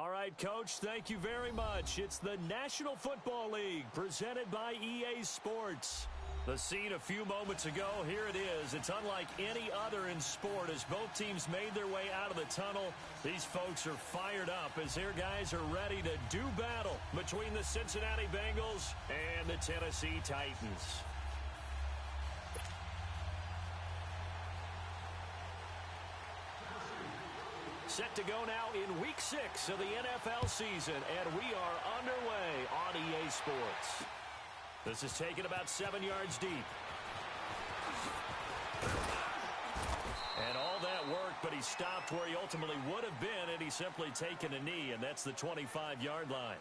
All right, Coach, thank you very much. It's the National Football League presented by EA Sports. The scene a few moments ago, here it is. It's unlike any other in sport as both teams made their way out of the tunnel. These folks are fired up as their guys are ready to do battle between the Cincinnati Bengals and the Tennessee Titans. Set to go now in Week 6 of the NFL season, and we are underway on EA Sports. This is taken about 7 yards deep. And all that work, but he stopped where he ultimately would have been, and he's simply taken a knee, and that's the 25-yard line.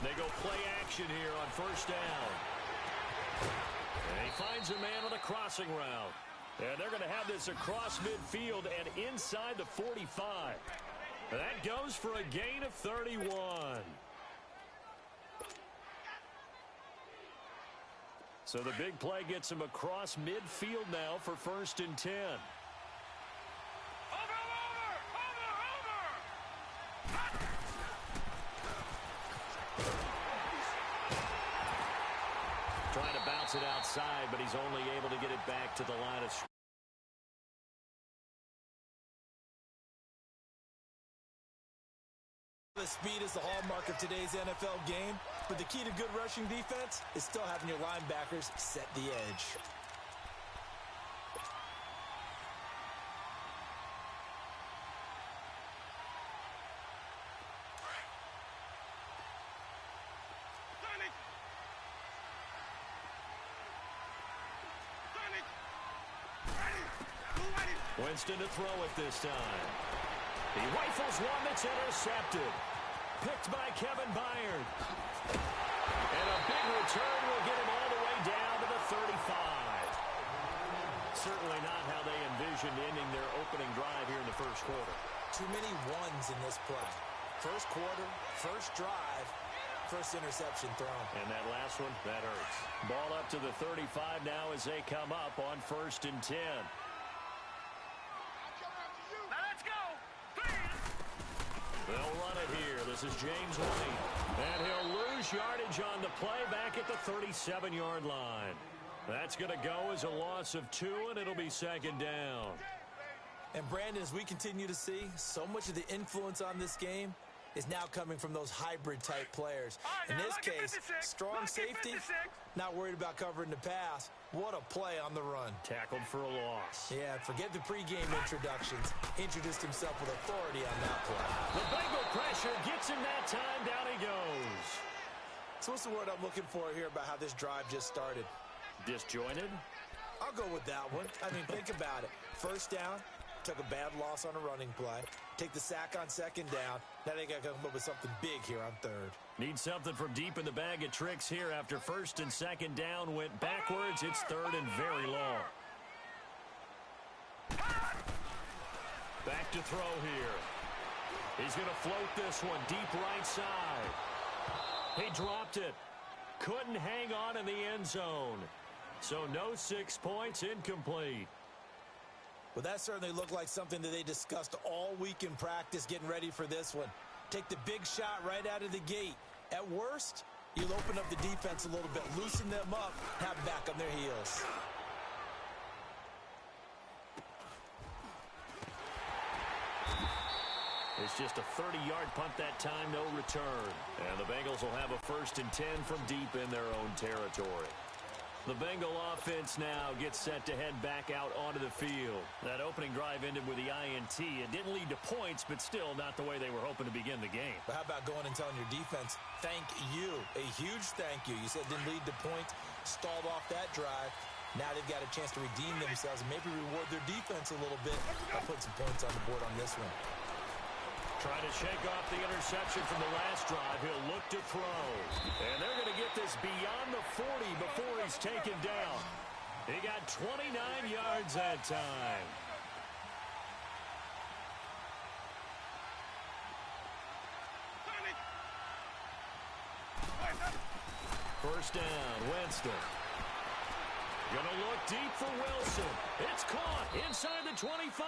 They go play action here on first down. And he finds a man on a crossing route. And they're going to have this across midfield and inside the 45. And that goes for a gain of 31. So the big play gets him across midfield now for 1st and 10. Trying to bounce it outside, but he's only able to get it back to the line of scrimmage. The speed is the hallmark of today's NFL game, but the key to good rushing defense is still having your linebackers set the edge. Winston to throw it this time. He rifles one that's intercepted. Picked by Kevin Byard. And a big return will get him all the way down to the 35. Certainly not how they envisioned ending their opening drive here in the first quarter. Too many ones in this play. First quarter, first drive, first interception thrown. And that last one, that hurts. Ball up to the 35 now as they come up on 1st and 10. They'll run it here. This is James White. And he'll lose yardage on the play back at the 37-yard line. That's going to go as a loss of 2, and it'll be 2nd down. And Brandon, as we continue to see, so much of the influence on this game is now coming from those hybrid-type players. In this case, strong safety, not worried about covering the pass. What a play on the run. Tackled for a loss. Yeah, forget the pregame introductions. Introduced himself with authority on that play. The Bengal pressure gets him that time. Down he goes. So what's the word I'm looking for here about how this drive just started? Disjointed? I'll go with that one. I mean, think about it. First down, took a bad loss on a running play. Take the sack on 2nd down. Now they got to come up with something big here on 3rd. Need something from deep in the bag of tricks here after 1st and 2nd down went backwards. It's 3rd and very long. Back to throw here. He's going to float this one deep right side. He dropped it. Couldn't hang on in the end zone. So no 6 points, incomplete. Well, that certainly looked like something that they discussed all week in practice getting ready for this one. Take the big shot right out of the gate. At worst, you'll open up the defense a little bit, loosen them up, have them back on their heels. It's just a 30-yard punt that time, no return. And the Bengals will have a 1st and 10 from deep in their own territory. The Bengal offense now gets set to head back out onto the field. That opening drive ended with the INT. It didn't lead to points, but still not the way they were hoping to begin the game. But how about going and telling your defense, thank you, a huge thank you. You said it didn't lead to points, stalled off that drive. Now they've got a chance to redeem themselves and maybe reward their defense a little bit by putting some points on the board on this one. Trying to shake off the interception from the last drive. He'll look to throw. And they're going to get this beyond the 40 before he's taken down. He got 29 yards that time. First down, Winston. Gonna look deep for Wilson. It's caught inside the 25.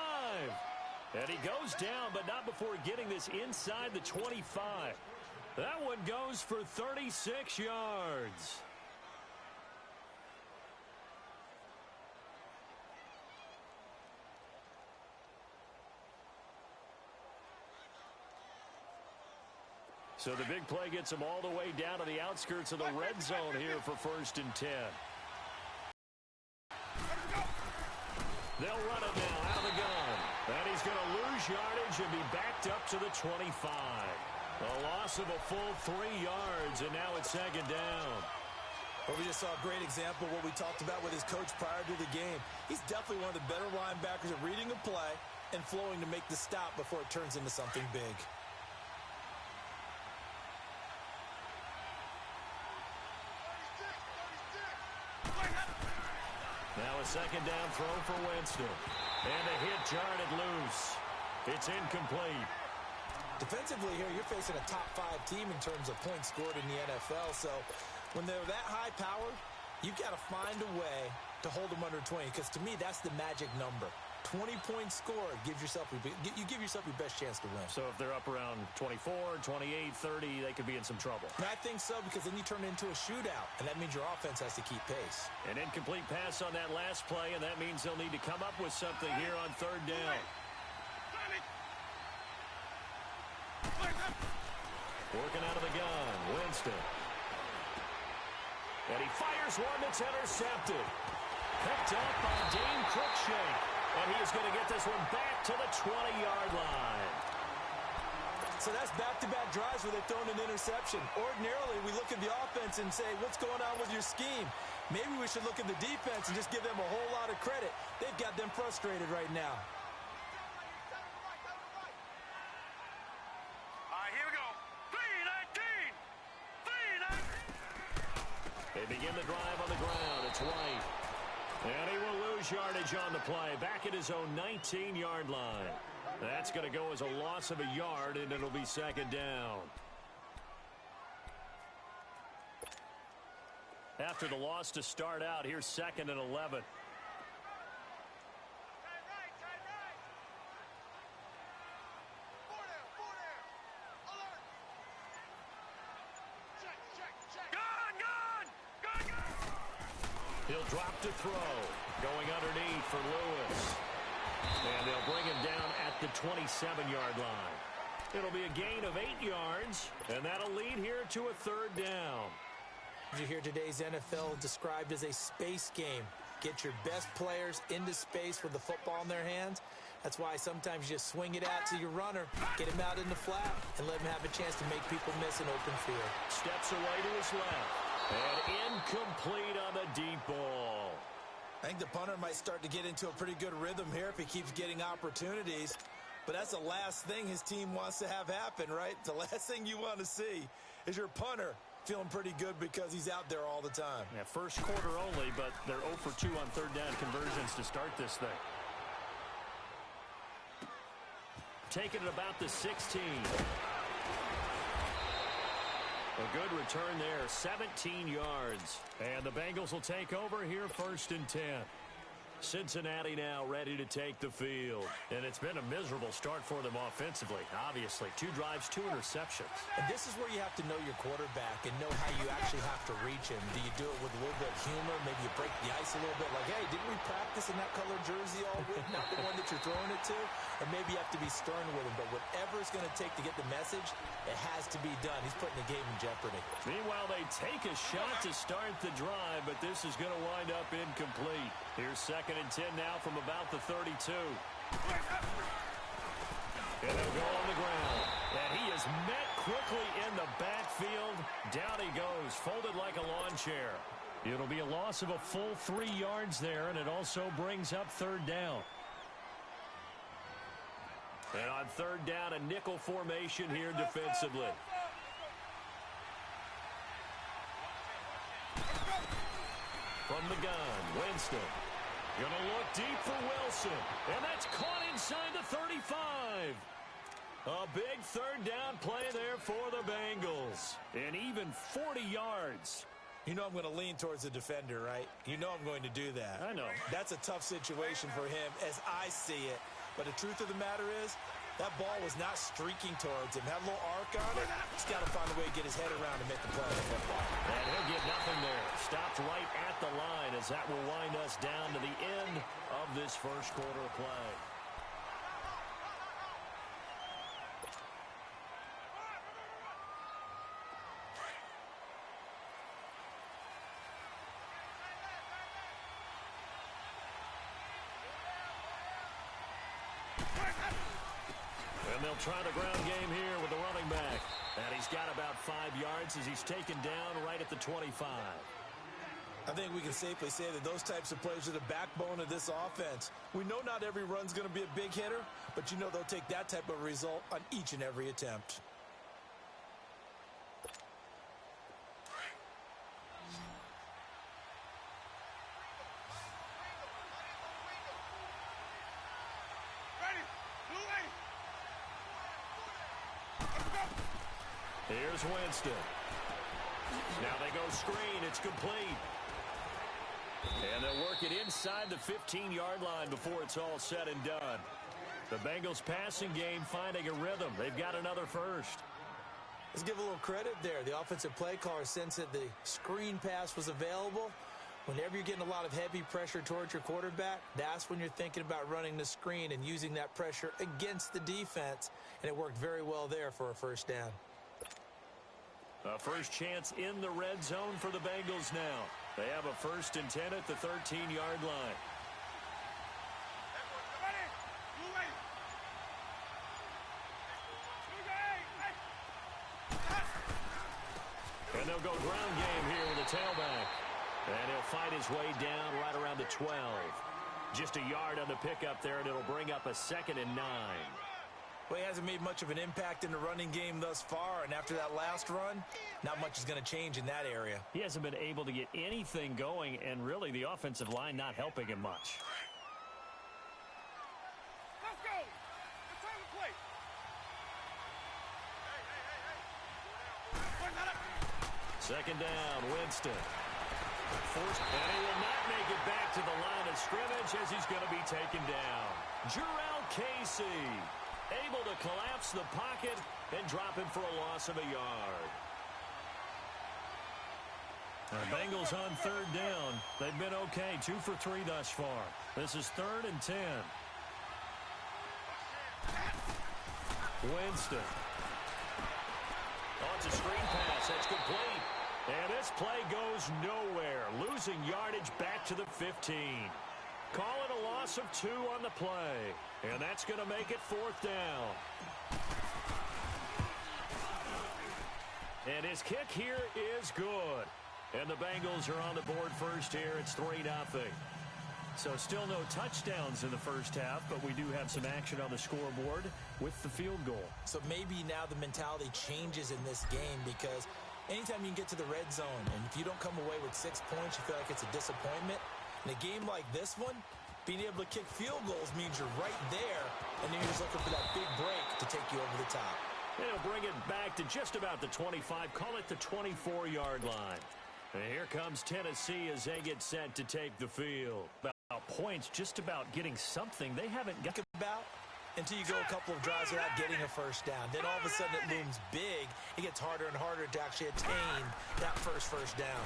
And he goes down, but not before getting this inside the 25. That one goes for 36 yards. So the big play gets him all the way down to the outskirts of the red zone here for 1st and 10. They'll run it now out of the gun. And he's going to lose yardage and be backed up to the 25. A loss of a full 3 yards, and now it's 2nd down. Well, we just saw a great example of what we talked about with his coach prior to the game. He's definitely one of the better linebackers at reading a play and flowing to make the stop before it turns into something big. Now a 2nd down throw for Winston. And a hit jarred it loose. It's incomplete. Defensively here, you're facing a top 5 team in terms of points scored in the NFL. So when they're that high powered, you've got to find a way to hold them under 20. Because to me, that's the magic number. 20 points scored gives yourself you give yourself your best chance to win. So if they're up around 24, 28, 30, they could be in some trouble. And I think so, because then you turn it into a shootout, and that means your offense has to keep pace. An incomplete pass on that last play, and that means they'll need to come up with something here on 3rd down. Working out of the gun, Winston. And he fires one that's intercepted. Picked up by Dane Cruikshank. And he is going to get this one back to the 20-yard line. So that's back-to-back drives where they've thrown an interception. Ordinarily, we look at the offense and say, what's going on with your scheme? Maybe we should look at the defense and just give them a whole lot of credit. They've got them frustrated right now. Here we go. 3-19. 3-19. They begin the drive on the ground. It's White. And he will lose yardage on the play. Back at his own 19-yard line. That's going to go as a loss of a yard, and it'll be 2nd down. After the loss to start out, here's 2nd and 11. He'll drop to throw. Going underneath for Lewis. And they'll bring him down at the 27-yard line. It'll be a gain of 8 yards, and that'll lead here to a 3rd down. Did you hear today's NFL described as a space game? Get your best players into space with the football in their hands. That's why sometimes you just swing it out to your runner, get him out in the flat, and let him have a chance to make people miss an open field. Steps away to his left. And incomplete on the deep ball. I think the punter might start to get into a pretty good rhythm here if he keeps getting opportunities. But that's the last thing his team wants to have happen, right? The last thing you want to see is your punter feeling pretty good because he's out there all the time. Yeah, first quarter only, but they're 0 for 2 on 3rd down conversions to start this thing. Taking it about the 16. A good return there, 17 yards. And the Bengals will take over here 1st and 10. Cincinnati now ready to take the field. And it's been a miserable start for them offensively, obviously. 2 drives, 2 interceptions. And this is where you have to know your quarterback and know how you actually have to reach him. Do you do it with a little bit of humor? Maybe you break the ice a little bit like, hey, didn't we practice in that color jersey all week? Not the one that you're throwing it to? Or maybe you have to be stern with him. But whatever it's going to take to get the message, it has to be done. He's putting the game in jeopardy. Meanwhile, they take a shot to start the drive, but this is going to wind up incomplete. Here's 2nd and 10 now from about the 32. And he'll go on the ground. And he is met quickly in the backfield. Down he goes, folded like a lawn chair. It'll be a loss of a full 3 yards there, and it also brings up 3rd down. And on third down, a nickel formation here defensively. From the gun, Winston. Gonna look deep for Wilson. And that's caught inside the 35. A big third down play there for the Bengals. And even 40 yards. You know I'm going to lean towards the defender, right? You know I'm going to do that. I know. That's a tough situation for him as I see it. But the truth of the matter is, that ball was not streaking towards him. Had a little arc on it. He's got to find a way to get his head around and make the play on the football. And he'll get nothing there. Stopped right at the line as that will wind us down to the end of this first quarter of play. And they'll try the ground game here with the running back. And he's got about 5 yards as he's taken down right at the 25. I think we can safely say that those types of plays are the backbone of this offense. We know not every run's going to be a big hitter, but you know they'll take that type of result on each and every attempt. Here's Winston. Now they go screen. It's complete. And they'll work it inside the 15-yard line before it's all said and done. The Bengals passing game finding a rhythm. They've got another first. Let's give a little credit there. The offensive play caller sensed that the screen pass was available. Whenever you're getting a lot of heavy pressure towards your quarterback, that's when you're thinking about running the screen and using that pressure against the defense. And it worked very well there for a first down. A first chance in the red zone for the Bengals now. They have a 1st and 10 at the 13-yard line. And they'll go ground game here with a tailback. And he'll fight his way down right around the 12. Just a yard on the pickup there, and it'll bring up a 2nd and 9. Well, he hasn't made much of an impact in the running game thus far, and after that last run, not much is going to change in that area. He hasn't been able to get anything going, and really the offensive line not helping him much. Let's go. It's time to play. Second down, Winston. Forced, and he will not make it back to the line of scrimmage as he's going to be taken down. Jarrell Casey able to collapse the pocket and drop him for a loss of a yard. The Bengals on third down. They've been okay, 2 for 3 thus far. This is 3rd and 10. Winston. Oh, it's a screen pass. That's complete. And this play goes nowhere. Losing yardage back to the 15. Call it a loss of 2 on the play. And that's going to make it 4th down. And his kick here is good. And the Bengals are on the board first here. It's 3-0. So still no touchdowns in the first half, but we do have some action on the scoreboard with the field goal. So maybe now the mentality changes in this game because anytime you can get to the red zone, and if you don't come away with 6 points, you feel like it's a disappointment. In a game like this one, being able to kick field goals means you're right there, and then you're just looking for that big break to take you over the top. And he'll bring it back to just about the 25, call it the 24-yard line. And here comes Tennessee as they get set to take the field. About points, just about getting something they haven't got about until you go a couple of drives without getting a first down. Then all of a sudden it looms big. It gets harder and harder to actually attain that first down.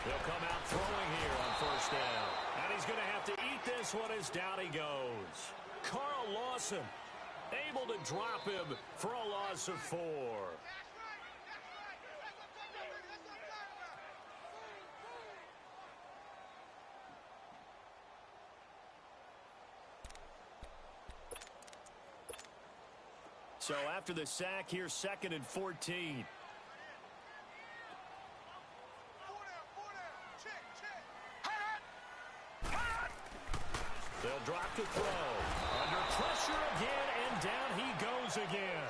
They'll come out throwing here on first down. And he's going to have to eat this one as down he goes. Carl Lawson able to drop him for a loss of 4. So after the sack, here's 2nd and 14. They'll drop the throw. Under pressure again, and And down he goes again.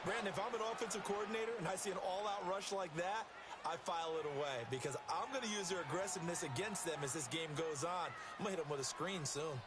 Brandon, if I'm an offensive coordinator and I see an all-out rush like that, I file it away because I'm going to use their aggressiveness against them as this game goes on. I'm going to hit them with a screen soon.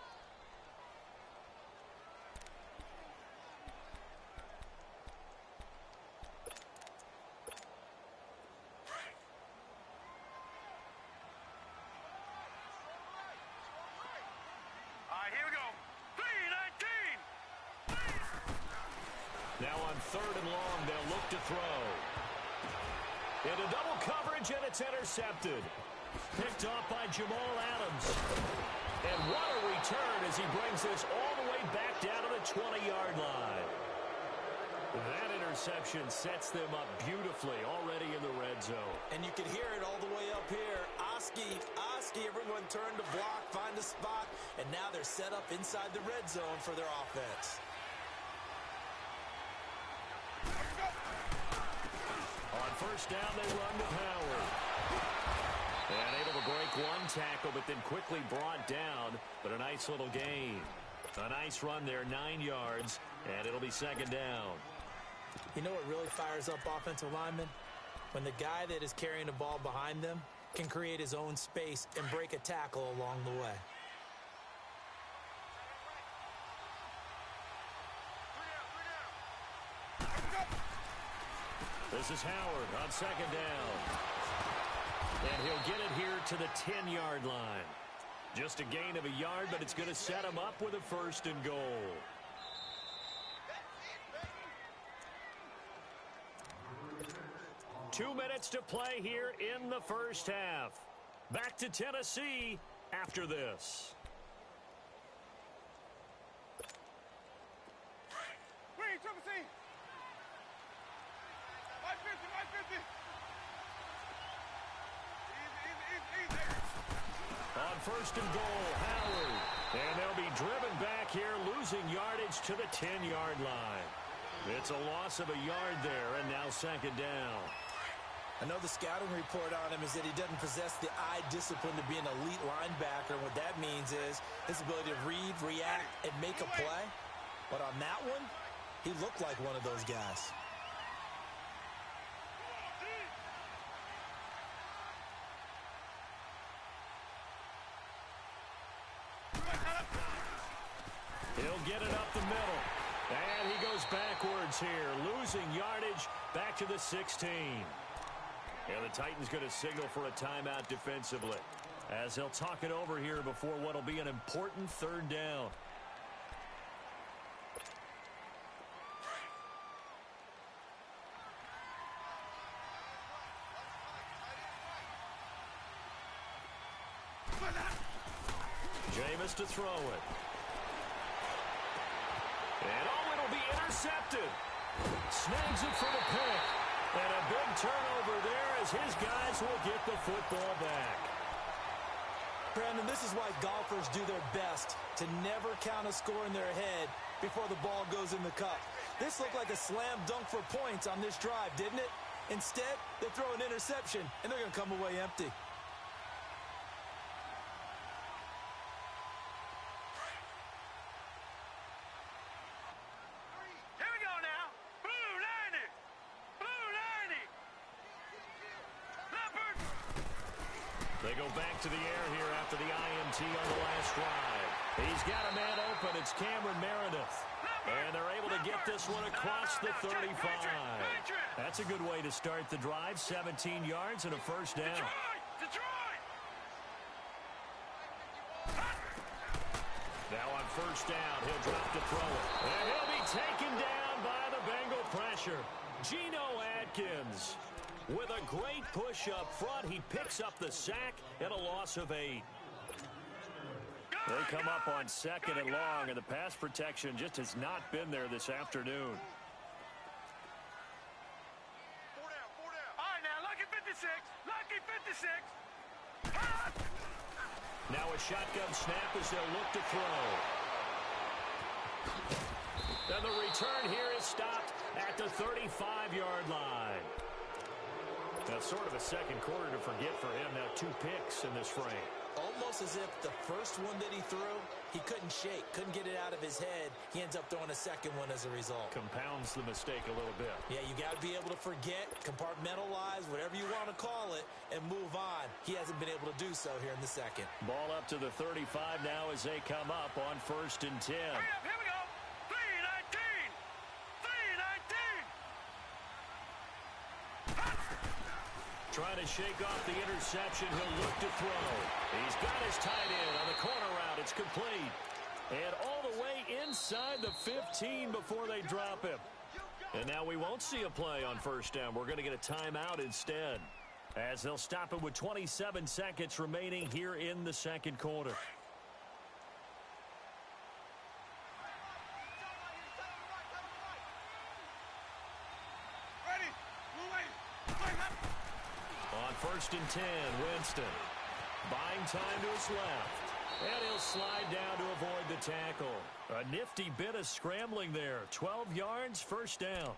Now on 3rd and long, they'll look to throw. Into double coverage, and it's intercepted. Picked off by Jamal Adams. And what a return as he brings this all the way back down to the 20-yard line. That interception sets them up beautifully already in the red zone. And you can hear it all the way up here. Oski, everyone turned to block, find a spot, and now they're set up inside the red zone for their offense. On 1st down, they run with Howard. And able to break one tackle, but then quickly brought down. But a nice little gain. A nice run there, 9 yards, and it'll be 2nd down. You know what really fires up offensive linemen? When the guy that is carrying the ball behind them can create his own space and break a tackle along the way. This is Howard on 2nd down. And he'll get it here to the 10-yard line. Just a gain of a yard, but it's going to set him up with a 1st and goal. Two minutes to play here in the 1st half. Back to Tennessee after this. Wait, triple C. 550. Easy. On 1st and goal, Howard. And they'll be driven back here, losing yardage to the 10-yard line. It's a loss of a yard there, and now 2nd down. I know the scouting report on him is that he doesn't possess the eye discipline to be an elite linebacker. And what that means is his ability to read, react, and make a play. But on that one, he looked like one of those guys. He'll get it up the middle. And he goes backwards here, losing yardage back to the 16. And the Titans going to signal for a timeout defensively as they'll talk it over here before what will be an important 3rd down. Jameis to throw it. And it'll be intercepted. Snags it for the pick. And a big turnover there as his guys will get the football back. Brandon, this is why golfers do their best to never count a score in their head before the ball goes in the cup. This looked like a slam dunk for points on this drive, didn't it? Instead, they throw an interception, and they're going to come away empty. They go back to the air here after the INT on the last drive. He's got a man open. It's Cameron Meredith. And they're able to get this one across the 35. That's a good way to start the drive. 17 yards and a 1st down. Now on 1st down, he'll drop to throw it. And he'll be taken down by the Bengal pressure. Geno Atkins. With a great push up front, he picks up the sack and a loss of 8. They come up on 2nd and long, and the pass protection just has not been there this afternoon. 4 down. All right, now, lucky 56. Now a shotgun snap as they'll look to throw. And the return here is stopped at the 35-yard line. That's sort of a second quarter to forget for him. Now 2 picks in this frame. Almost as if the first one that he threw, he couldn't shake, couldn't get it out of his head. He ends up throwing a second one as a result. Compounds the mistake a little bit. Yeah, you got to be able to forget, compartmentalize, whatever you want to call it, and move on. He hasn't been able to do so here in the second. Ball up to the 35 now as they come up on 1st and 10. Hurry up, here we go. 3-19. 3-19. Trying to shake off the interception. He'll look to throw. He's got his tight end on the corner route. It's complete. And all the way inside the 15 before they drop him. And now we won't see a play on 1st down. We're going to get a timeout instead, as they'll stop it with 27 seconds remaining here in the second quarter. Ready. Move away. On 1st and 10, Winston buying time to his left. And he'll slide down to avoid the tackle. A nifty bit of scrambling there. 12 yards, 1st down.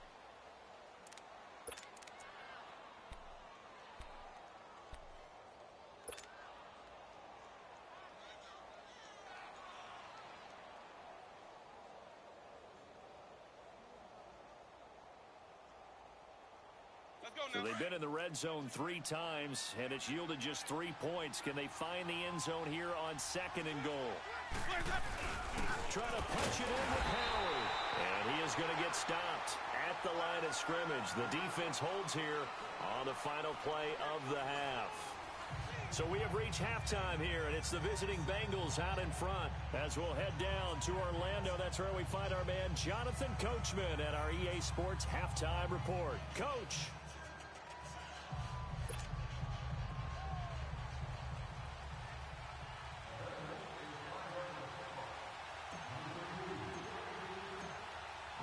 So they've been in the red zone 3 times, and it's yielded just 3 points. Can they find the end zone here on 2nd and goal? Trying to punch it in with Howard. And he is going to get stopped at the line of scrimmage. The defense holds here on the final play of the half. So we have reached halftime here, and it's the visiting Bengals out in front. As we'll head down to Orlando, that's where we find our man Jonathan Coachman at our EA Sports Halftime Report. Coach.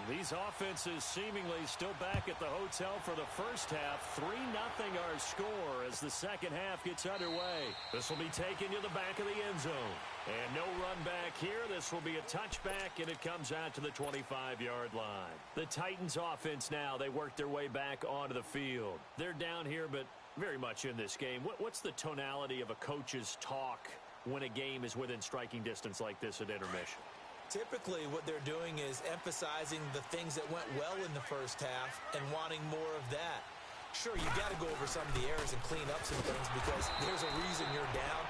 These offenses seemingly still back at the hotel for the first half. 3-0 our score as the second half gets underway. This will be taken to the back of the end zone. And no run back here. This will be a touchback, and it comes out to the 25-yard line. The Titans offense now, they work their way back onto the field. They're down here, but very much in this game. What's the tonality of a coach's talk when a game is within striking distance like this at intermission? Typically, what they're doing is emphasizing the things that went well in the first half and wanting more of that. Sure, you got to go over some of the errors and clean up some things because there's a reason you're down.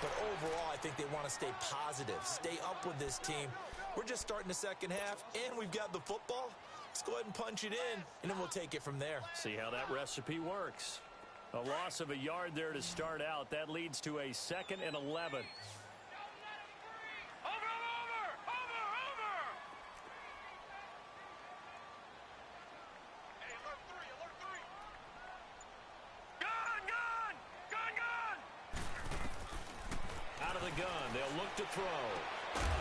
But overall, I think they want to stay positive, stay up with this team. We're just starting the second half, and we've got the football. Let's go ahead and punch it in, and then we'll take it from there. See how that recipe works. A loss of a yard there to start out. That leads to a 2nd and 11. To throw.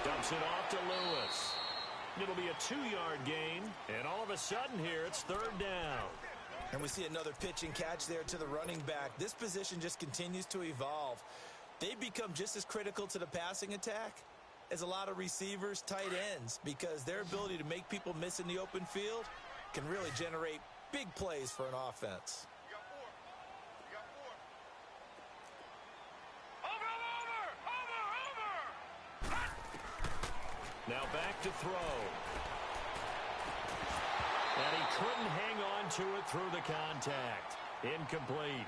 Dumps it off to Lewis. It'll be a 2-yard gain, and all of a sudden here it's 3rd down. And we see another pitch and catch there to the running back. This position just continues to evolve. They become just as critical to the passing attack as a lot of receivers, tight ends, because their ability to make people miss in the open field can really generate big plays for an offense. Now back to throw. And he couldn't hang on to it through the contact. Incomplete.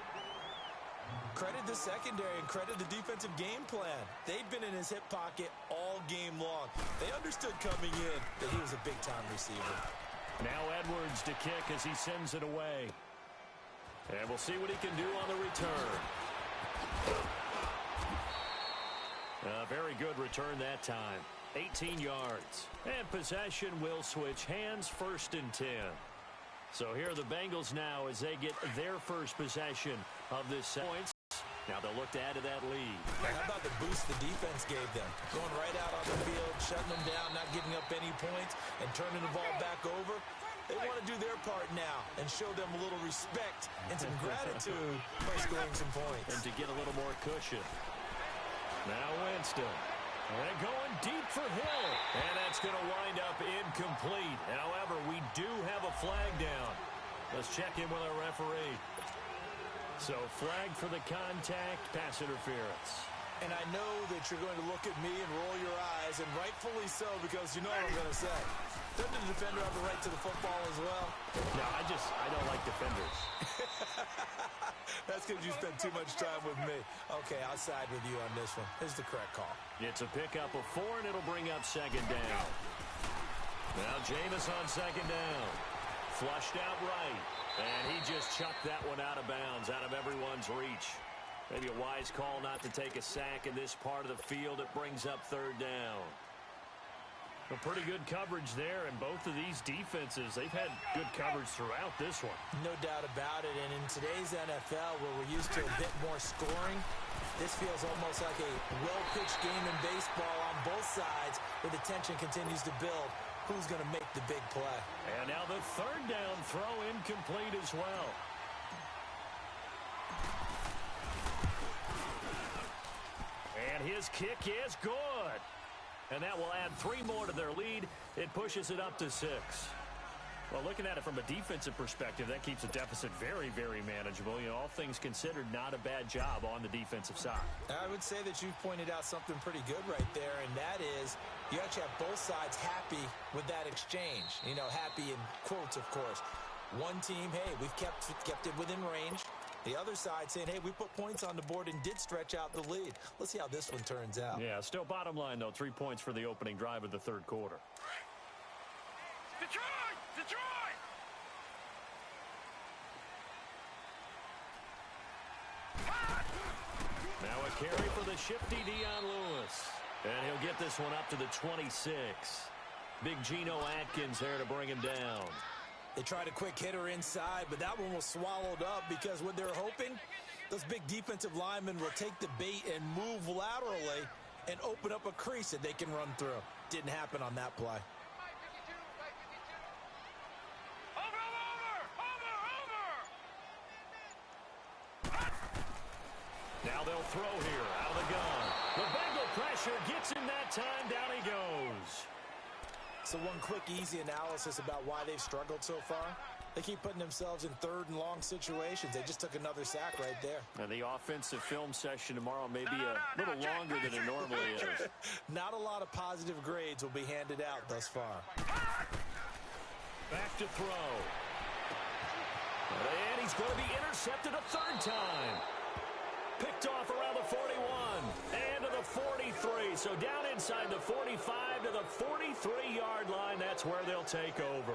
Credit the secondary and credit the defensive game plan. They've been in his hip pocket all game long. They understood coming in that he was a big-time receiver. Now Edwards to kick as he sends it away. And we'll see what he can do on the return. A very good return that time. 18 yards. And possession will switch hands, 1st and 10. So here are the Bengals now as they get their first possession of this points. Now they'll look to add to that lead. How about the boost the defense gave them? Going right out on the field, shutting them down, not giving up any points, and turning the ball back over. They want to do their part now and show them a little respect and some gratitude by scoring some points. And to get a little more cushion. Now Winston. And going deep for Hill. And that's going to wind up incomplete. However, we do have a flag down. Let's check in with our referee. So flag for the contact, pass interference. And I know that you're going to look at me and roll your eyes, and rightfully so, because you know what I'm going to say. Doesn't the defender have the right to the football as well? No, I don't like defenders. That's because you spend too much time with me. Okay, I'll side with you on this one. Here's the correct call. It's a pickup of 4, and it'll bring up second down. Now Jameis on second down. Flushed out right. And he just chucked that one out of bounds, out of everyone's reach. Maybe a wise call not to take a sack in this part of the field. It brings up third down. A pretty good coverage there, and both of these defenses, they've had good coverage throughout this one. No doubt about it, and in today's NFL, where we're used to a bit more scoring, this feels almost like a well-pitched game in baseball on both sides, where the tension continues to build. Who's going to make the big play? And now the third down throw incomplete as well. And his kick is good. And that will add 3 more to their lead. It pushes it up to 6. Well, looking at it from a defensive perspective, that keeps the deficit very, very manageable. You know, all things considered, not a bad job on the defensive side. I would say that you've pointed out something pretty good right there, and that is you actually have both sides happy with that exchange. You know, happy in quotes, of course. One team, hey, we've kept it within range. The other side saying, hey, we put points on the board and did stretch out the lead. Let's see how this one turns out. Yeah, still bottom line, though, 3 points for the opening drive of the third quarter. Detroit! Detroit! Now a carry for the shifty Dion Lewis. And he'll get this one up to the 26. Big Geno Atkins there to bring him down. They tried a quick hitter inside, but that one was swallowed up because what they're hoping, those big defensive linemen will take the bait and move laterally and open up a crease that they can run through. Didn't happen on that play. Now they'll throw here out of the gun. The Bengal pressure gets him that time. Down he goes. So one quick, easy analysis about why they've struggled so far. They keep putting themselves in third and long situations. They just took another sack right there. And the offensive film session tomorrow may be a little longer than it normally is. Not a lot of positive grades will be handed out thus far. Back to throw. And he's going to be intercepted a third time. Picked off around the 41 and to the 43. So down inside the 45 to the 43-yard line. That's where they'll take over.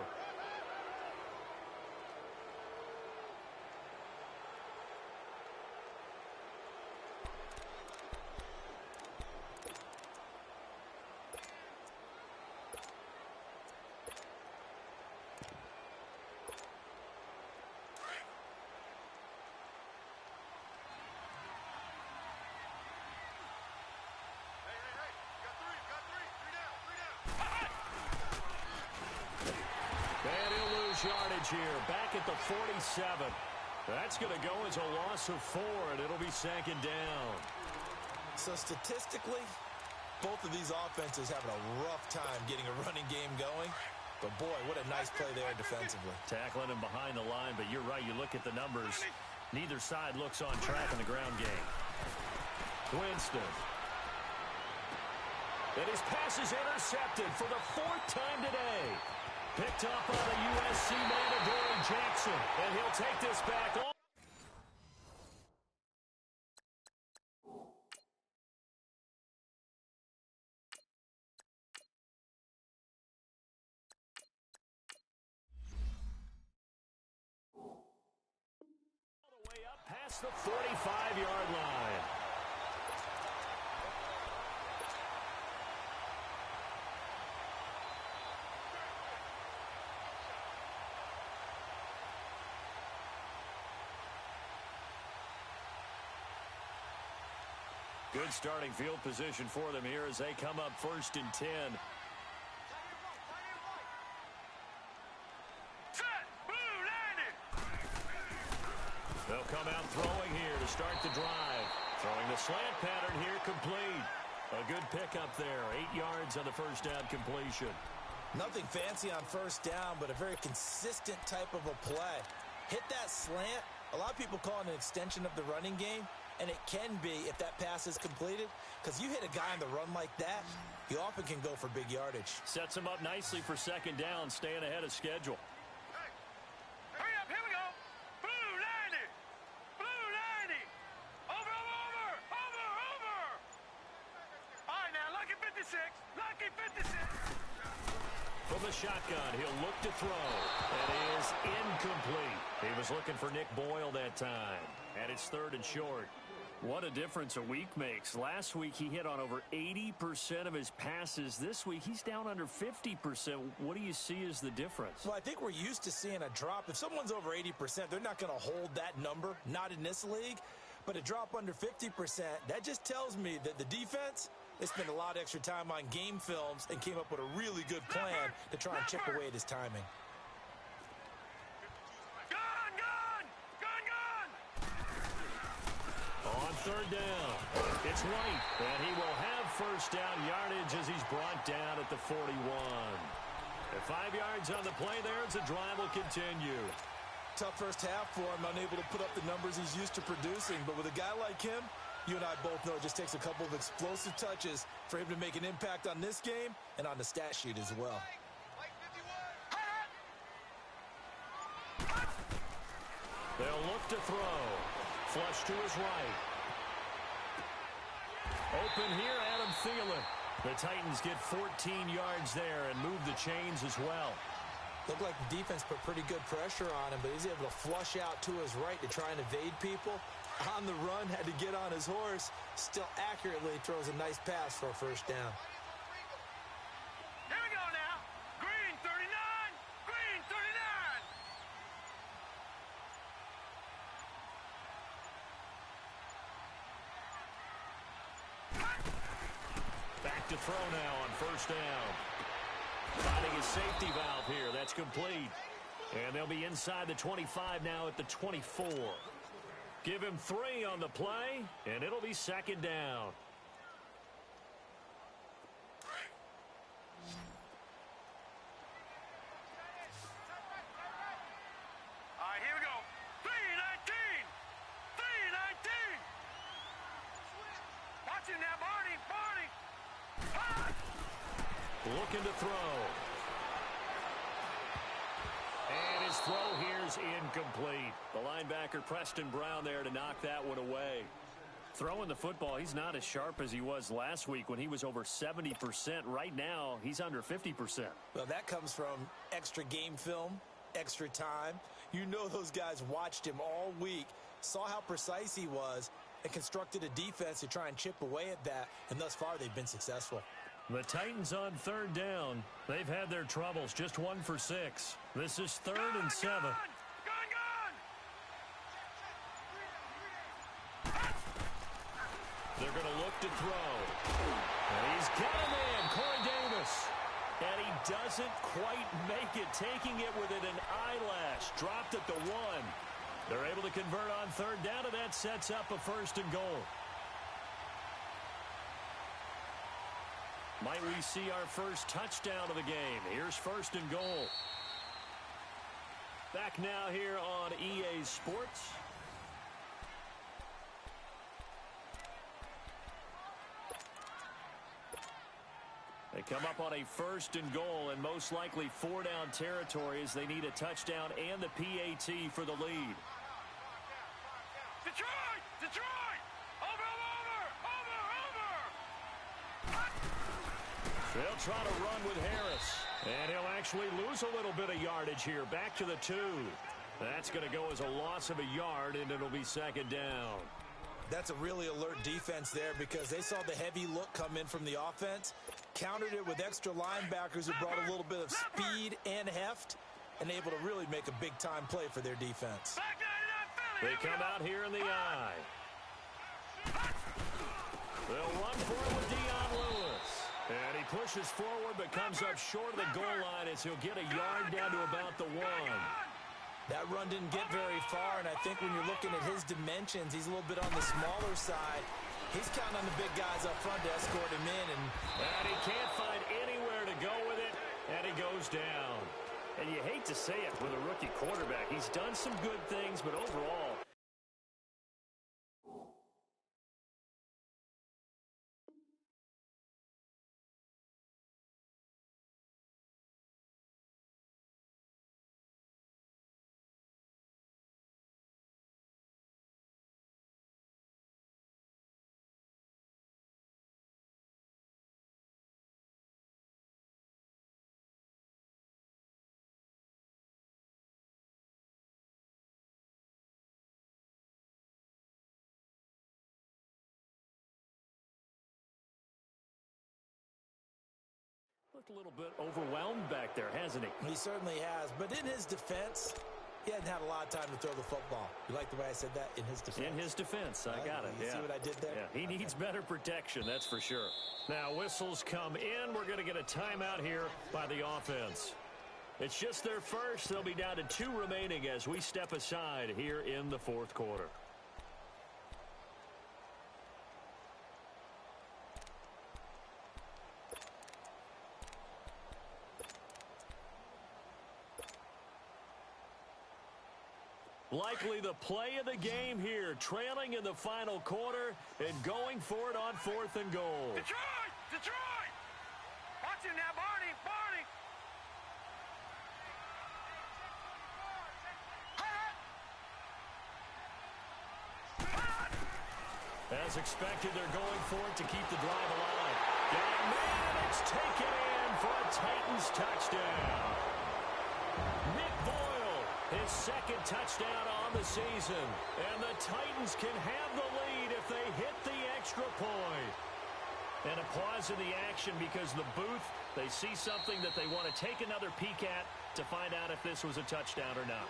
Yardage here, back at the 47. That's going to go as a loss of 4, and it'll be second down. So statistically, both of these offenses having a rough time getting a running game going. But boy, what a nice play there defensively. Tackling him behind the line, but you're right, you look at the numbers. Neither side looks on track in the ground game. Winston. And his pass is intercepted for the 4th time today. Picked up on the USC man, Adoree Jackson. And he'll take this back on. All the way up past the 45-yard line. Good starting field position for them here as they come up 1st and 10. They'll come out throwing here to start the drive. Throwing the slant pattern here complete. A good pickup there. 8 yards on the first down completion. Nothing fancy on first down, but a very consistent type of a play. Hit that slant. A lot of people call it an extension of the running game. And it can be if that pass is completed, because you hit a guy on the run like that, you often can go for big yardage. Sets him up nicely for second down, staying ahead of schedule. Hey, hurry up, here we go. Blue 90. Blue 90. Over. All right, now, lucky 56. Lucky 56. From the shotgun, he'll look to throw. That is incomplete. He was looking for Nick Boyle that time. And it's 3rd and short. What a difference a week makes. Last week, he hit on over 80% of his passes. This week, he's down under 50%. What do you see as the difference? Well, I think we're used to seeing a drop. If someone's over 80%, they're not going to hold that number, not in this league. But a drop under 50%, that just tells me that the defense, they spent a lot of extra time on game films and came up with a really good plan to try and chip away at his timing. On 3rd down, it's White, and he will have first down yardage as he's brought down at the 41. At 5 yards on the play there, as the drive will continue. Tough first half for him, unable to put up the numbers he's used to producing. But with a guy like him, you and I both know it just takes a couple of explosive touches for him to make an impact on this game and on the stat sheet as well. They'll look to throw. Flush to his right. Open here, Adam Thielen. The Titans get 14 yards there and move the chains as well. Looked like the defense put pretty good pressure on him, but he's able to flush out to his right to try and evade people. On the run, had to get on his horse. Still accurately throws a nice pass for a first down. Here we go now. Green 39. Green 39. Back to throw now on first down. Finding his safety valve here. That's complete. And they'll be inside the 25 now at the 24. Give him 3 on the play, and it'll be second down. All right, here we go. 319. 319. Watch him now, Barney. Hot. Looking to throw. And his throw here's incomplete. The linebacker, Preston Brown, there to knock that one away. Throwing the football, he's not as sharp as he was last week when he was over 70%. Right now, he's under 50%. Well, that comes from extra game film, extra time. You know those guys watched him all week, saw how precise he was, and constructed a defense to try and chip away at that, and thus far they've been successful. The Titans on 3rd down. They've had their troubles, just 1 for 6. This is 3rd and 7. Gone. They're going to look to throw. And he's got a man, Corey Davis. And he doesn't quite make it, taking it within an eyelash. Dropped at the 1. They're able to convert on 3rd down, and that sets up a 1st and goal. Might we see our first touchdown of the game? Here's 1st and goal. Back now here on EA Sports. They come up on a 1st and goal, and most likely 4-down territory as they need a touchdown and the PAT for the lead. Detroit! Over! They'll try to run with Harris. And he'll actually lose a little bit of yardage here. Back to the 2. That's going to go as a loss of a yard, and it'll be 2nd down. That's a really alert defense there because they saw the heavy look come in from the offense, countered it with extra linebackers who brought a little bit of speed and heft, and able to really make a big-time play for their defense. They come out here in the eye. They'll run for it with Dion Lewis. And he pushes forward but comes up short of the goal line as he'll get a yard down to about the 1. That run didn't get very far, and I think when you're looking at his dimensions, he's a little bit on the smaller side. He's counting on the big guys up front to escort him in. And he can't find anywhere to go with it, and he goes down. And you hate to say it with a rookie quarterback. He's done some good things, but overall, looked a little bit overwhelmed back there, hasn't he? He certainly has. But in his defense, he hadn't had a lot of time to throw the football. You like the way I said that? In his defense? In his defense. I got it. You see what I did there? Yeah, he needs better protection, that's for sure. Now, whistles come in. We're going to get a timeout here by the offense. It's just their first. They'll be down to 2 remaining as we step aside here in the fourth quarter. Likely the play of the game here, trailing in the final quarter and going for it on 4th and goal. Detroit! Detroit! Watch him now, Barney! Barney! As expected, they're going for it to keep the drive alive. And man, it's taken in for a Titans touchdown. Nick Boyle, his 2nd touchdown on the season. And the Titans can have the lead if they hit the extra point. And a pause in the action because the booth, they see something that they want to take another peek at to find out if this was a touchdown or not.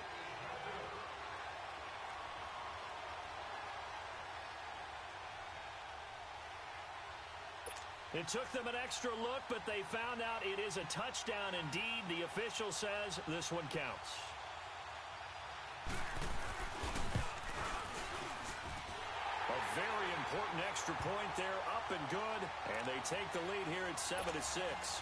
It took them an extra look, but they found out it is a touchdown indeed. The official says this one counts. A very important extra point there, up and good, and they take the lead here at 7-6.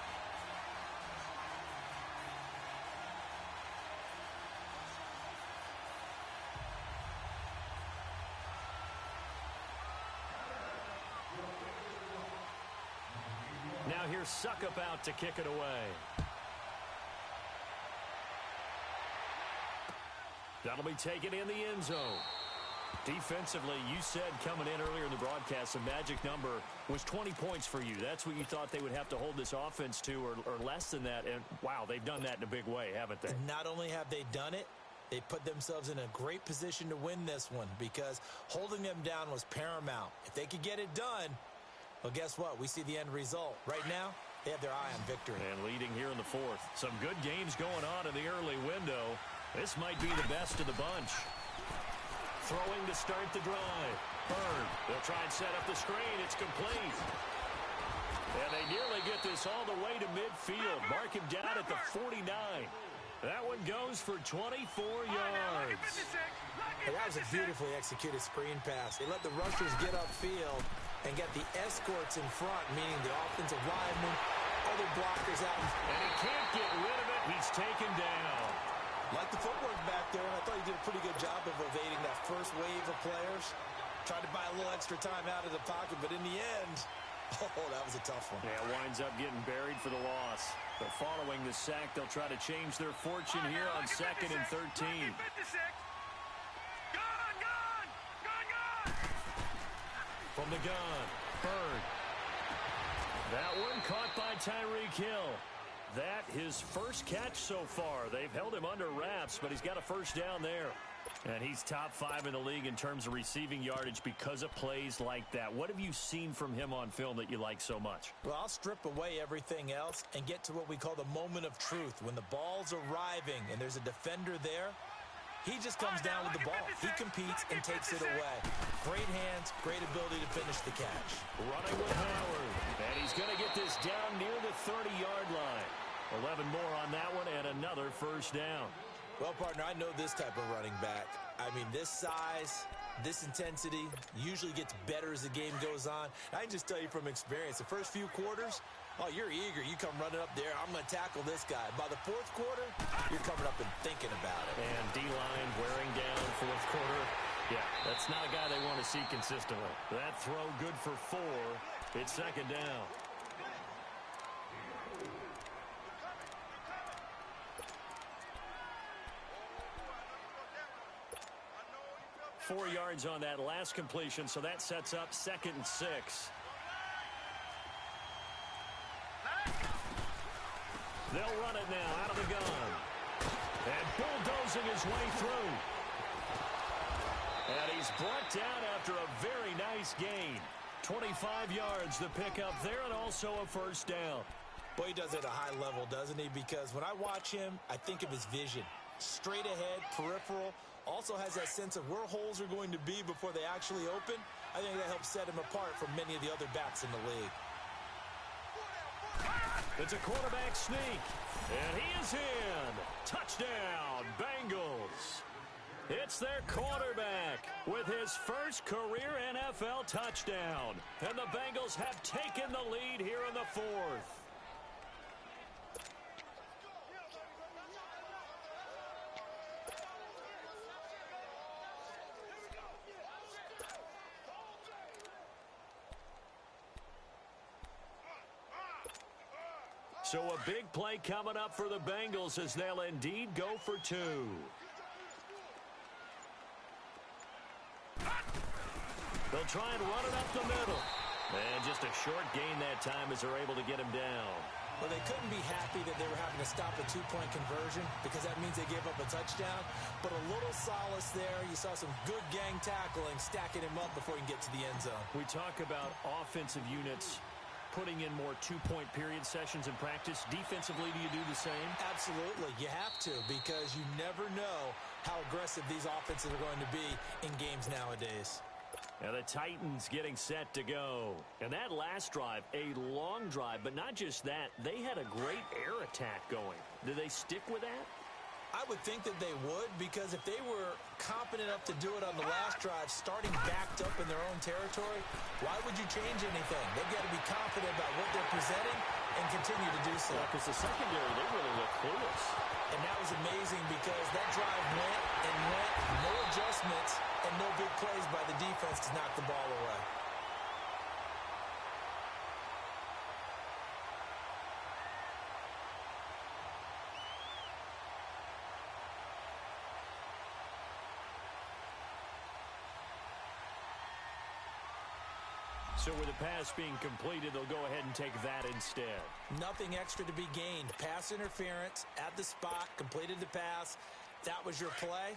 Now here's Suckup out to kick it away. That'll be taken in the end zone. Defensively, you said coming in earlier in the broadcast, the magic number was 20 points for you. That's what you thought they would have to hold this offense to, or less than that. And, wow, they've done that in a big way, haven't they? And not only have they done it, they put themselves in a great position to win this one because holding them down was paramount. If they could get it done, well, guess what? We see the end result. Right now, they have their eye on victory. And leading here in the 4th. Some good games going on in the early window. This might be the best of the bunch. Throwing to start the drive. Bird. They'll try and set up the screen. It's complete. And they nearly get this all the way to midfield. Mark him down at the 49. That one goes for 24 yards. Hey, that was a beautifully executed screen pass. They let the rushers get upfield and get the escorts in front, meaning the offensive linemen, other blockers out. And he can't get rid of it. He's taken down. Like the footwork back there, and I thought he did a pretty good job of evading that first wave of players. Tried to buy a little extra time out of the pocket, but in the end, oh, that was a tough one. Yeah, winds up getting buried for the loss. But following the sack, they'll try to change their fortune here on 2nd and 13. From the gun, Bird. That one caught by Tyreek Hill. That his first catch so far. They've held him under wraps, but he's got a first down there. And he's top 5 in the league in terms of receiving yardage because of plays like that. What have you seen from him on film that you like so much? Well, I'll strip away everything else and get to what we call the moment of truth. When the ball's arriving and there's a defender there, he just comes down with the ball. He competes and takes it away. Great hands, great ability to finish the catch. Running with Howard. And he's going to get this down near the 30-yard line. 11 more on that one and another first down. Well, partner, I know this type of running back. I mean, this size, this intensity usually gets better as the game goes on. I can just tell you from experience, the first few quarters, oh, you're eager. You come running up there. I'm going to tackle this guy. By the 4th quarter, you're coming up and thinking about it. And D-line wearing down 4th quarter. Yeah, that's not a guy they want to see consistently. That throw good for 4. It's 2nd down. Four yards on that last completion, so that sets up 2nd and 6. They'll run it now out of the gun. And bulldozing his way through. And he's brought down after a very nice gain. 25 yards to pick up there and also a first down. Boy, he does it at a high level, doesn't he? Because when I watch him, I think of his vision. Straight ahead, peripheral. Also has that sense of where holes are going to be before they actually open. I think that helps set him apart from many of the other backs in the league. It's a quarterback sneak, and he is in. Touchdown, Bengals. It's their quarterback with his first career NFL touchdown. And the Bengals have taken the lead here in the fourth. So a big play coming up for the Bengals as they'll indeed go for two. They'll try and run it up the middle. And just a short gain that time as they're able to get him down. Well, they couldn't be happy that they were having to stop a two-point conversion because that means they gave up a touchdown. But a little solace there. You saw some good gang tackling, stacking him up before he can get to the end zone. We talk about offensive units putting in more two-point period sessions in practice. Defensively, do you do the same? Absolutely. You have to, because you never know how aggressive these offenses are going to be in games nowadays. Now the Titans getting set to go. And that last drive, a long drive, but not just that. They had a great air attack going. Do they stick with that? I would think that they would, because if they were competent enough to do it on the last drive, starting backed up in their own territory, why would you change anything? They've got to be confident about what they're presenting and continue to do so. Because the secondary, they really look clueless. And that was amazing because that drive went and went, no adjustments, and no big plays by the defense to knock the ball away. So with the pass being completed, they'll go ahead and take that instead. Nothing extra to be gained. Pass interference at the spot, completed the pass. That was your play.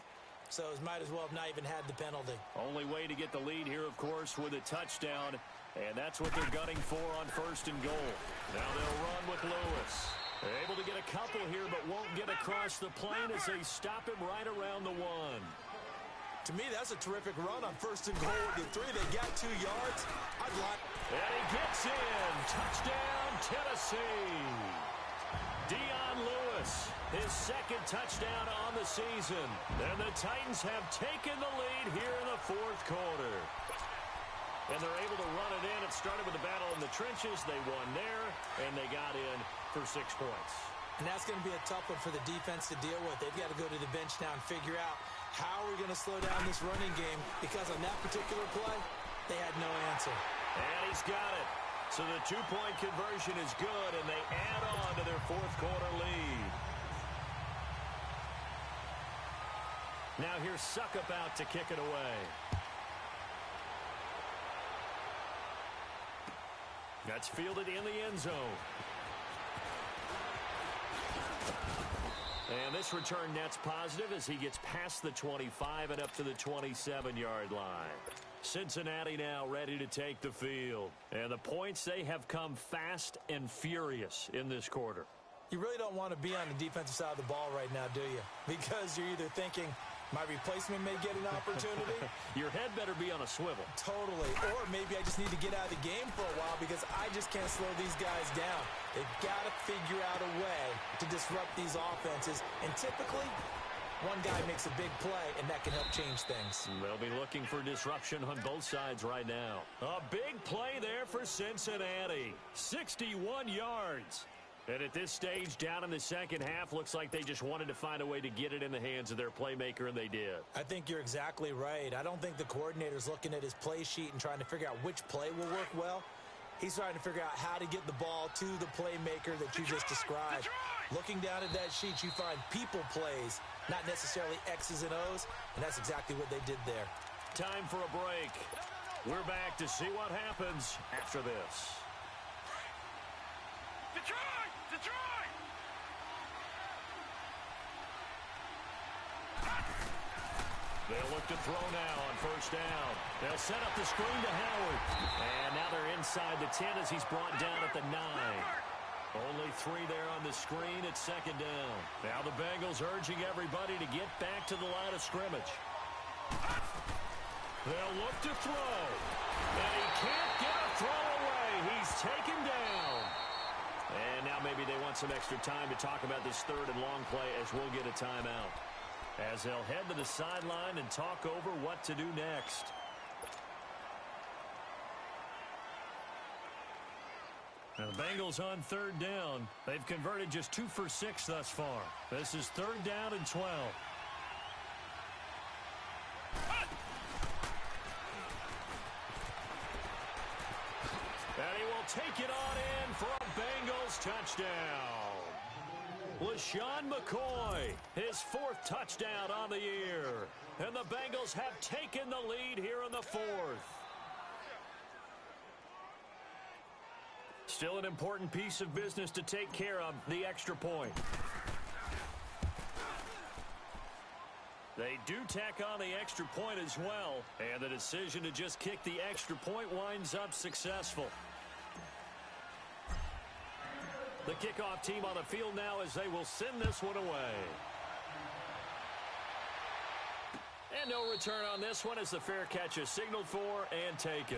So might as well have not even had the penalty. Only way to get the lead here, of course, with a touchdown. And that's what they're gunning for on 1st and goal. Now they'll run with Lewis. They're able to get a couple here, but won't get across the plane as they stop him right around the 1. To me, that's a terrific run on 1st and goal with the 3. They got 2 yards. I'd like. And he gets in. Touchdown, Tennessee. Dion Lewis, his 2nd touchdown on the season. And the Titans have taken the lead here in the 4th quarter. And they're able to run it in. It started with a battle in the trenches. They won there, and they got in for 6 points. And that's going to be a tough one for the defense to deal with. They've got to go to the bench now and figure out how are we going to slow down this running game, because on that particular play, they had no answer. And he's got it. So the 2-point conversion is good, and they add on to their 4th quarter lead. Now here's Suckup out to kick it away. That's fielded in the end zone. And this return net's positive as he gets past the 25 and up to the 27-yard line. Cincinnati now ready to take the field. And the points, they have come fast and furious in this quarter. You really don't want to be on the defensive side of the ball right now, do you? Because you're either thinking, my replacement may get an opportunity. Your head better be on a swivel. Totally. Or maybe I just need to get out of the game for a while because I just can't slow these guys down. They've got to figure out a way to disrupt these offenses. And typically, one guy makes a big play, and that can help change things. They'll be looking for disruption on both sides right now. A big play there for Cincinnati. 61 yards. And at this stage, down in the second half, looks like they just wanted to find a way to get it in the hands of their playmaker, and they did. I think you're exactly right. I don't think the coordinator's looking at his play sheet and trying to figure out which play will work well. He's trying to figure out how to get the ball to the playmaker that you just described. Looking down at that sheet, you find people plays, not necessarily X's and O's, and that's exactly what they did there. Time for a break. We're back to see what happens after this. Detroit! Detroit! They'll look to throw now on 1st down. They'll set up the screen to Howard. And now they're inside the 10 as he's brought down at the 9. Only 3 there on the screen at second down. Now the Bengals urging everybody to get back to the line of scrimmage. They'll look to throw. And he can't get a throw away. He's taken down. And now maybe they want some extra time to talk about this third and long play as we'll get a timeout. As they'll head to the sideline and talk over what to do next. Now the Bengals on third down. They've converted just 2 for 6 thus far. This is third down and 12. And he will take it on in for a Bengals touchdown. LaShawn McCoy, his 4th touchdown on the year. And the Bengals have taken the lead here in the 4th. Still an important piece of business to take care of, the extra point. They do tack on the extra point as well, and the decision to just kick the extra point winds up successful. The kickoff team on the field now as they will send this one away. And no return on this one as the fair catch is signaled for and taken.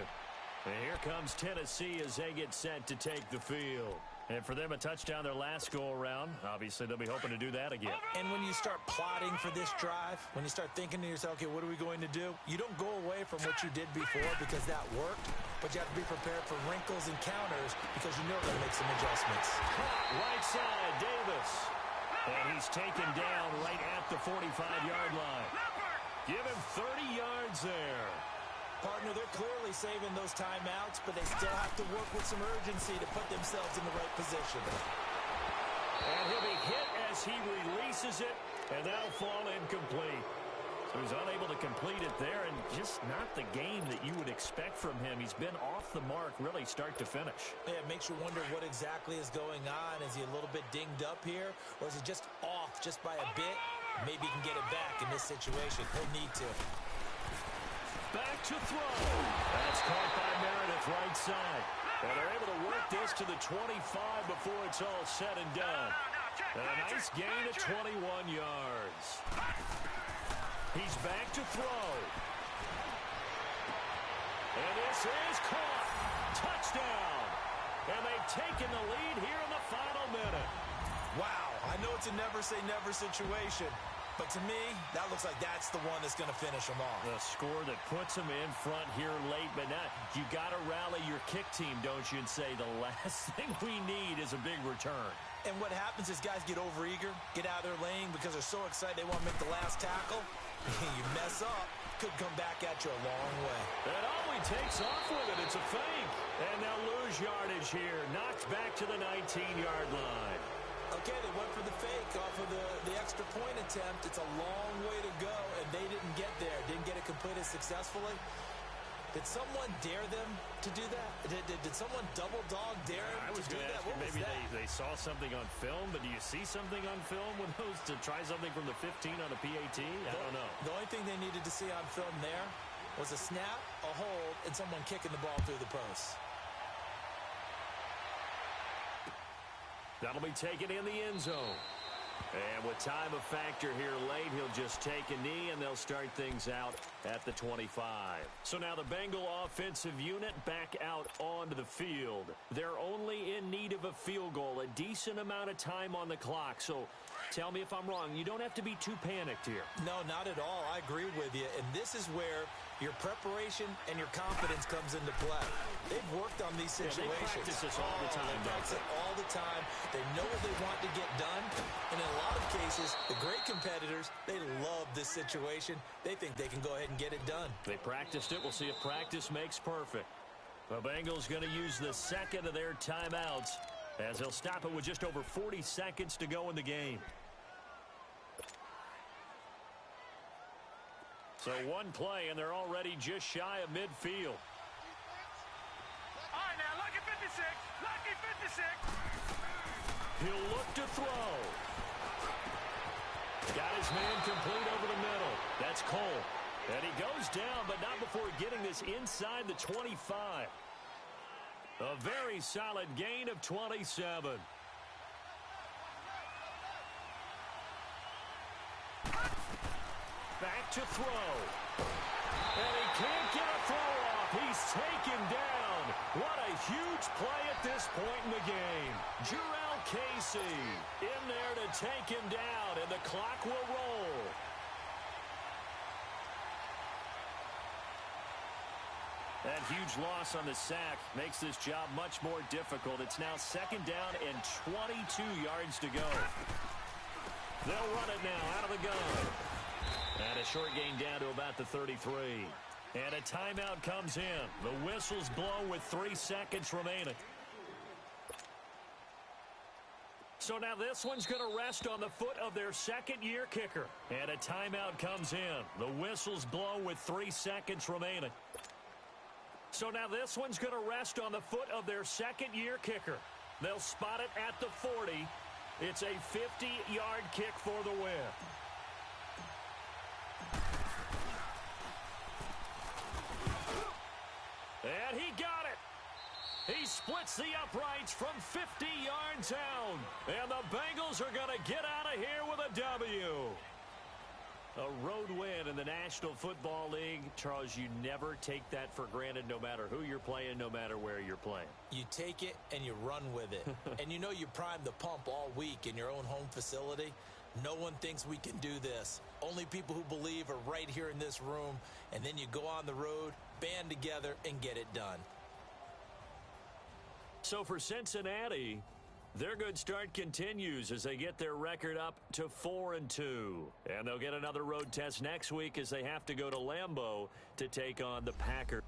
And here comes Tennessee as they get set to take the field. And for them, a touchdown their last go-around. Obviously, they'll be hoping to do that again. And when you start plotting for this drive, when you start thinking to yourself, okay, what are we going to do? You don't go away from what you did before because that worked, but you have to be prepared for wrinkles and counters because you know they're going to make some adjustments. Right side, Davis. And he's taken down right at the 45-yard line. Give him 30 yards there. Partner, they're clearly saving those timeouts, but they still have to work with some urgency to put themselves in the right position. And he'll be hit as he releases it, and that'll fall incomplete. So he's unable to complete it there, and just not the game that you would expect from him. He's been off the mark, really, start to finish. Yeah, it makes you wonder what exactly is going on. Is he a little bit dinged up here, or is he just off just by a bit? Maybe he can get it back in this situation. He'll need to. Back to throw. That's caught by Meredith right side. And they're able to work this to the 25 before it's all said and done. And a nice gain of 21 yards. He's back to throw. And this is caught. Touchdown. And they've taken the lead here in the final minute. Wow, I know it's a never-say-never situation. But to me, that looks like that's the one that's going to finish them off. The score that puts them in front here late, but now you got to rally your kick team, don't you, and say the last thing we need is a big return. And what happens is guys get overeager, get out of their lane because they're so excited they want to make the last tackle. You mess up, could come back at you a long way. And Ollie takes off with it. It's a fake. And they'll lose yardage here. Knocked back to the 19-yard line. Okay, they went for the fake off of the extra point attempt. It's a long way to go, and they didn't get there. Didn't get it completed successfully. Did someone dare them to do that? Did someone double dog dare them to do that? What was maybe that? they saw something on film, but do you see something on film with those to try something from the 15 on a PAT? I don't know. The only thing they needed to see on film there was a snap, a hold, and someone kicking the ball through the post. That'll be taken in the end zone. And with time a factor here late, he'll just take a knee, and they'll start things out at the 25. So now the Bengal offensive unit back out onto the field. They're only in need of a field goal, a decent amount of time on the clock. So tell me if I'm wrong. You don't have to be too panicked here. No, not at all. I agree with you. And this is where your preparation and your confidence comes into play. They've worked on these situations. They practice this all the time. They practice it all the time. They know what they want to get done. And in a lot of cases, the great competitors, they love this situation. They think they can go ahead and get it done. They practiced it. We'll see if practice makes perfect. The Bengals going to use the second of their timeouts as they'll stop it with just over 40 seconds to go in the game. So one play, and they're already just shy of midfield. All right, now, lucky 56. Lucky 56. He'll look to throw. Got his man complete over the middle. That's Cole. And he goes down, but not before getting this inside the 25. A very solid gain of 27. to throw. And he can't get a throw off. He's taken down. What a huge play at this point in the game. Jurrell Casey in there to take him down, and the clock will roll. That huge loss on the sack makes this job much more difficult. It's now second down and 22 yards to go. They'll run it now out of the gun. And a short gain down to about the 33. And a timeout comes in. The whistle's blown with 3 seconds remaining. So now this one's going to rest on the foot of their second-year kicker. And a timeout comes in. The whistle's blown with 3 seconds remaining. So now this one's going to rest on the foot of their second-year kicker. They'll spot it at the 40. It's a 50-yard kick for the win. And he got it. He splits the uprights from 50 yards out. And the Bengals are going to get out of here with a W. A road win in the National Football League. Charles, you never take that for granted, no matter who you're playing, no matter where you're playing. You take it and you run with it. And you know you primed the pump all week in your own home facility. No one thinks we can do this. Only people who believe are right here in this room. And then you go on the road, band together, and get it done. So for Cincinnati, their good start continues as they get their record up to 4-2. And they'll get another road test next week as they have to go to Lambeau to take on the Packers.